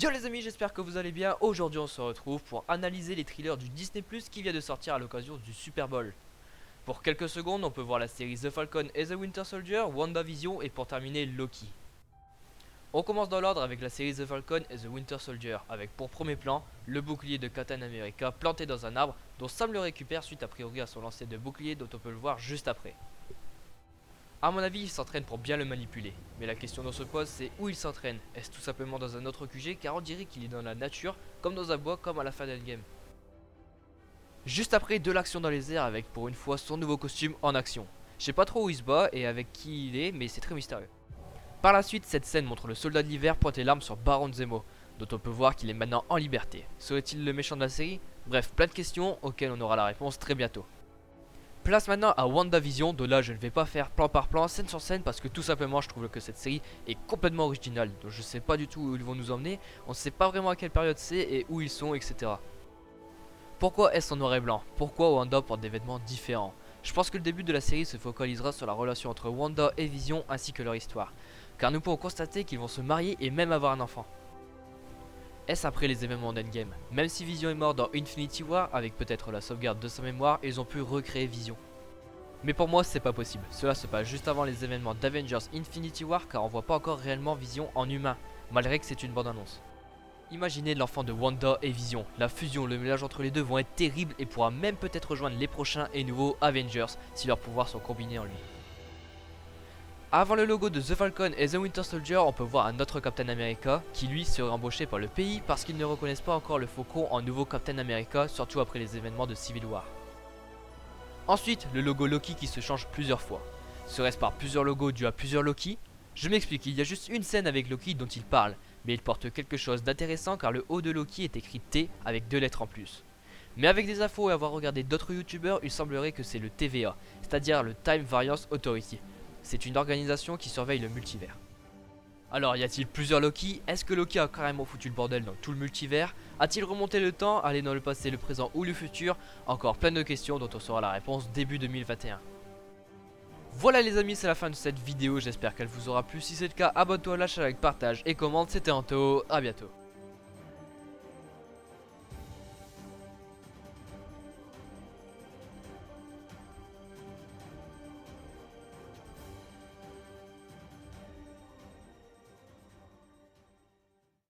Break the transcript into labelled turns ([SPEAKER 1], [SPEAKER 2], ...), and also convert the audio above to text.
[SPEAKER 1] Yo les amis, j'espère que vous allez bien. Aujourd'hui on se retrouve pour analyser les thrillers du Disney Plus qui vient de sortir à l'occasion du Super Bowl. Pour quelques secondes on peut voir la série The Falcon et The Winter Soldier, WandaVision et pour terminer Loki. On commence dans l'ordre avec la série The Falcon et The Winter Soldier, avec pour premier plan le bouclier de Captain America planté dans un arbre dont Sam le récupère suite a priori à son lancer de bouclier dont on peut le voir juste après. A mon avis, il s'entraîne pour bien le manipuler. Mais la question qu'on se pose, c'est où il s'entraîne. Est-ce tout simplement dans un autre QG, car on dirait qu'il est dans la nature, comme dans un bois, comme à la fin d'Endgame. Juste après, de l'action dans les airs avec pour une fois son nouveau costume en action. Je sais pas trop où il se bat et avec qui il est, mais c'est très mystérieux. Par la suite, cette scène montre le soldat de l'hiver pointer l'arme sur Baron Zemo, dont on peut voir qu'il est maintenant en liberté. Serait-il le méchant de la série? Bref, plein de questions auxquelles on aura la réponse très bientôt. Place maintenant à WandaVision, de là je ne vais pas faire plan par plan, scène sur scène, parce que tout simplement je trouve que cette série est complètement originale. Donc je sais pas du tout où ils vont nous emmener, on sait pas vraiment à quelle période c'est et où ils sont, etc. Pourquoi est-ce en noir et blanc? Pourquoi Wanda porte des vêtements différents? Je pense que le début de la série se focalisera sur la relation entre Wanda et Vision ainsi que leur histoire. Car nous pouvons constater qu'ils vont se marier et même avoir un enfant. Est-ce après les événements d'Endgame? Même si Vision est mort dans Infinity War, avec peut-être la sauvegarde de sa mémoire, ils ont pu recréer Vision. Mais pour moi c'est pas possible, cela se passe juste avant les événements d'Avengers Infinity War car on voit pas encore réellement Vision en humain, malgré que c'est une bande annonce. Imaginez l'enfant de Wanda et Vision, la fusion, le mélange entre les deux vont être terribles et pourra même peut-être rejoindre les prochains et nouveaux Avengers si leurs pouvoirs sont combinés en lui. Avant le logo de The Falcon et The Winter Soldier, on peut voir un autre Captain America qui lui serait embauché par le pays parce qu'ils ne reconnaissent pas encore le Faucon en nouveau Captain America, surtout après les événements de Civil War. Ensuite, le logo Loki qui se change plusieurs fois. Serait-ce par plusieurs logos dus à plusieurs Loki? Je m'explique, il y a juste une scène avec Loki dont il parle, mais il porte quelque chose d'intéressant car le haut de Loki est écrit T avec 2 lettres en plus. Mais avec des infos et avoir regardé d'autres youtubeurs, il semblerait que c'est le TVA, c'est-à-dire le Time Variance Authority. C'est une organisation qui surveille le multivers. Alors y a-t-il plusieurs Loki? Est-ce que Loki a carrément foutu le bordel dans tout le multivers? A-t-il remonté le temps, allé dans le passé, le présent ou le futur? Encore plein de questions dont on saura la réponse début 2021. Voilà les amis, c'est la fin de cette vidéo, j'espère qu'elle vous aura plu. Si c'est le cas, abonne-toi, lâche un like, partage et commente. C'était Anto, à bientôt.